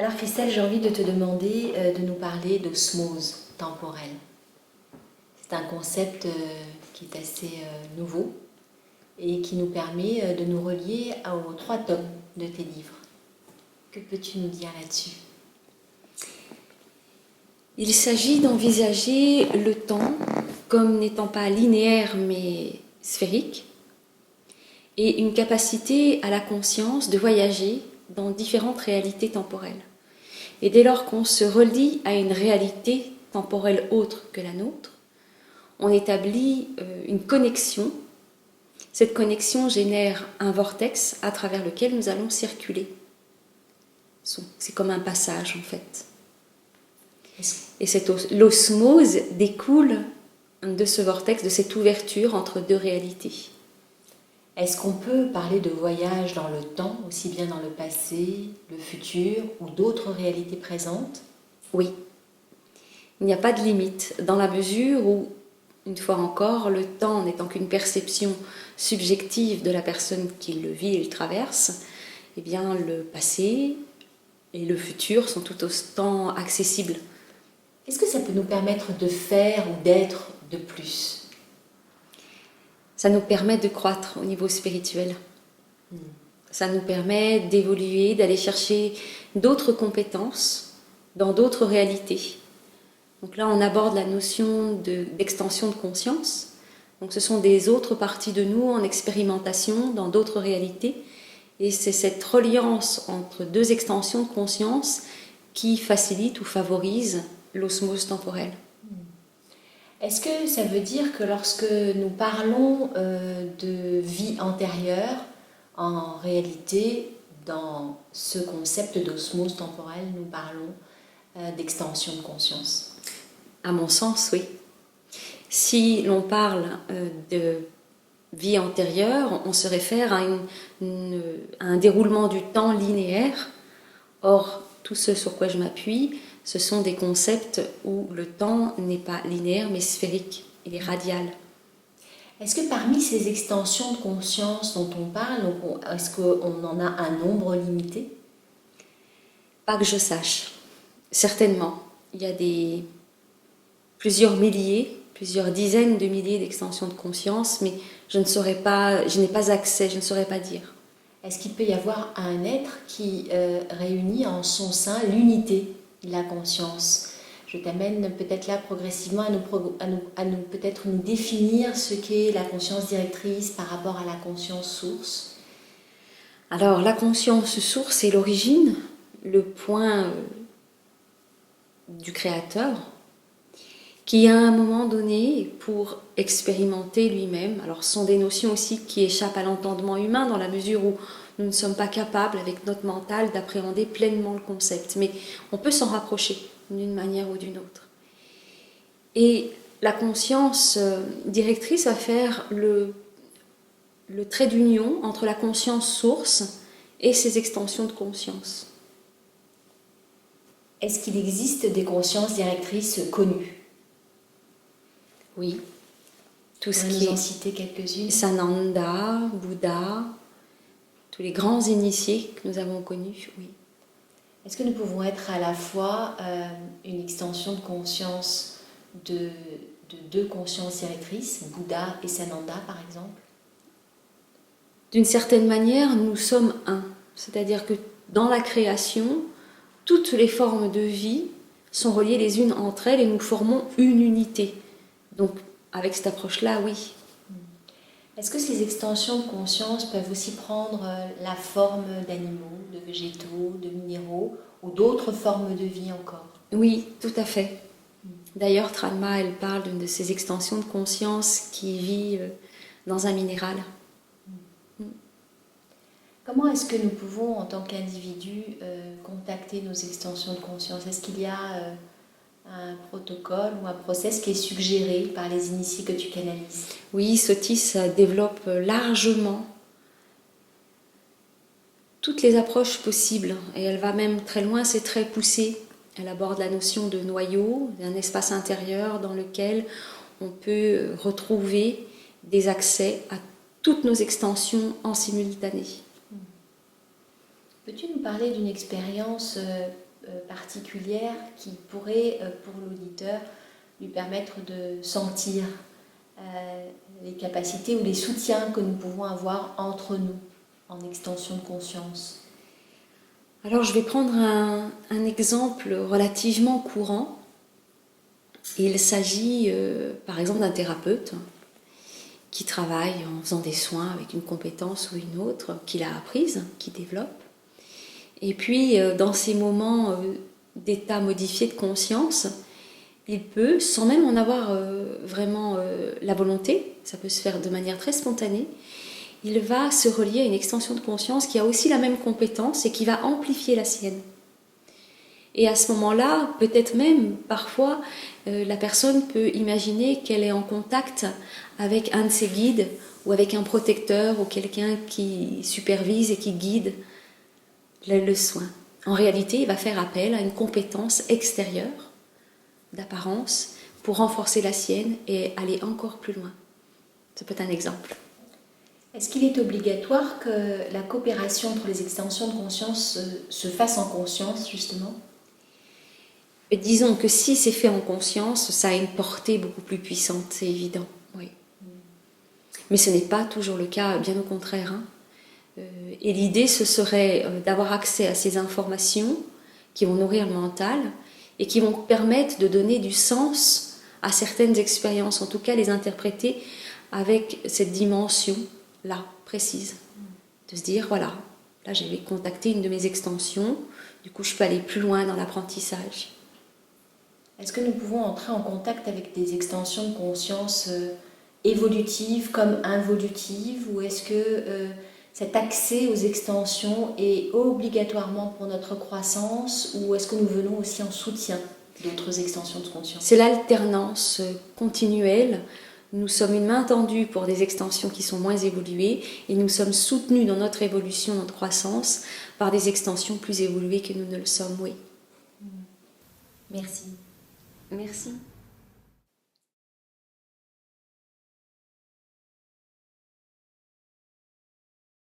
Alors Christelle, j'ai envie de te demander de nous parler d'osmose temporelle. C'est un concept qui est assez nouveau et qui nous permet de nous relier aux 3 tomes de tes livres. Que peux-tu nous dire là-dessus? Il s'agit d'envisager le temps comme n'étant pas linéaire mais sphérique et une capacité à la conscience de voyager dans différentes réalités temporelles. Et dès lors qu'on se relie à une réalité temporelle autre que la nôtre, on établit une connexion. Cette connexion génère un vortex à travers lequel nous allons circuler. C'est comme un passage en fait. Et l'osmose découle de ce vortex, de cette ouverture entre 2 réalités. Est-ce qu'on peut parler de voyage dans le temps, aussi bien dans le passé, le futur ou d'autres réalités présentes? Oui. Il n'y a pas de limite, dans la mesure où, une fois encore, le temps n'étant qu'une perception subjective de la personne qui le vit et le traverse, eh bien le passé et le futur sont tout autant accessibles. Qu'est-ce que ça peut nous permettre de faire ou d'être de plus? Ça nous permet de croître au niveau spirituel. Ça nous permet d'évoluer, d'aller chercher d'autres compétences dans d'autres réalités. Donc là, on aborde la notion d'extension de conscience. Donc ce sont des autres parties de nous en expérimentation dans d'autres réalités. Et c'est cette reliance entre 2 extensions de conscience qui facilite ou favorise l'osmose temporelle. Est-ce que ça veut dire que lorsque nous parlons de vie antérieure, en réalité, dans ce concept d'osmose temporelle, nous parlons d'extension de conscience? À mon sens, oui. Si l'on parle de vie antérieure, on se réfère à un déroulement du temps linéaire. Or, tout ce sur quoi je m'appuie, ce sont des concepts où le temps n'est pas linéaire mais sphérique, il est radial. Est-ce que parmi ces extensions de conscience dont on parle, est-ce qu'on en a un nombre limité? Pas que je sache. Certainement. Il y a plusieurs milliers, plusieurs dizaines de milliers d'extensions de conscience, mais je n'ai pas accès, je ne saurais pas dire. Est-ce qu'il peut y avoir un être qui réunit en son sein l'unité de la conscience? Je t'amène peut-être là progressivement à nous peut-être nous définir ce qu'est la conscience directrice par rapport à la conscience source. Alors la conscience source, c'est l'origine, le point du créateur, qui à un moment donné, pour expérimenter lui-même, alors ce sont des notions aussi qui échappent à l'entendement humain dans la mesure où nous ne sommes pas capables avec notre mental d'appréhender pleinement le concept, mais on peut s'en rapprocher d'une manière ou d'une autre. Et la conscience directrice va faire le trait d'union entre la conscience source et ses extensions de conscience. Est-ce qu'il existe des consciences directrices connues? Oui. Tout ce qui est en citer quelques-unes. Sananda, Bouddha, tous les grands initiés que nous avons connus, oui. Est-ce que nous pouvons être à la fois une extension de conscience de 2 consciences directrices, Bouddha et Sananda par exemple? D'une certaine manière, nous sommes un. C'est-à-dire que dans la création, toutes les formes de vie sont reliées les unes entre elles et nous formons une unité. Donc, avec cette approche-là, oui. Est-ce que ces extensions de conscience peuvent aussi prendre la forme d'animaux, de végétaux, de minéraux ou d'autres formes de vie encore? Oui, tout à fait. D'ailleurs, Tranma, elle parle d'une de ces extensions de conscience qui vit dans un minéral. Comment est-ce que nous pouvons, en tant qu'individus, contacter nos extensions de conscience? Est-ce qu'il y a un protocole ou un process qui est suggéré par les initiés que tu canalises? Oui, Sotis développe largement toutes les approches possibles et elle va même très loin, c'est très poussé. Elle aborde la notion de noyau, d'un espace intérieur dans lequel on peut retrouver des accès à toutes nos extensions en simultané. Peux-tu nous parler d'une expérience particulière qui pourrait, pour l'auditeur, lui permettre de sentir les capacités ou les soutiens que nous pouvons avoir entre nous en extension de conscience? Alors je vais prendre un exemple relativement courant. Il s'agit par exemple d'un thérapeute qui travaille en faisant des soins avec une compétence ou une autre qu'il a apprise, qu'il développe. Et puis dans ces moments d'état modifié de conscience, il peut, sans même en avoir vraiment la volonté, ça peut se faire de manière très spontanée, il va se relier à une extension de conscience qui a aussi la même compétence et qui va amplifier la sienne. Et à ce moment-là, peut-être même, parfois, la personne peut imaginer qu'elle est en contact avec un de ses guides ou avec un protecteur ou quelqu'un qui supervise et qui guide le soin. En réalité, il va faire appel à une compétence extérieure, d'apparence, pour renforcer la sienne et aller encore plus loin. Ça peut être un exemple. Est-ce qu'il est obligatoire que la coopération entre les extensions de conscience se fasse en conscience, justement ? Et disons que si c'est fait en conscience, ça a une portée beaucoup plus puissante, c'est évident. Oui. Mais ce n'est pas toujours le cas, bien au contraire. Et l'idée, ce serait d'avoir accès à ces informations qui vont nourrir le mental et qui vont permettre de donner du sens à certaines expériences, en tout cas les interpréter avec cette dimension-là, précise. De se dire, voilà, là j'avais contacté une de mes extensions, du coup je peux aller plus loin dans l'apprentissage. Est-ce que nous pouvons entrer en contact avec des extensions de conscience évolutives comme involutives, ou est-ce que cet accès aux extensions est obligatoirement pour notre croissance, ou est-ce que nous venons aussi en soutien d'autres extensions de conscience? C'est l'alternance continuelle. Nous sommes une main tendue pour des extensions qui sont moins évoluées et nous sommes soutenus dans notre évolution, notre croissance, par des extensions plus évoluées que nous ne le sommes, oui. Merci. Merci.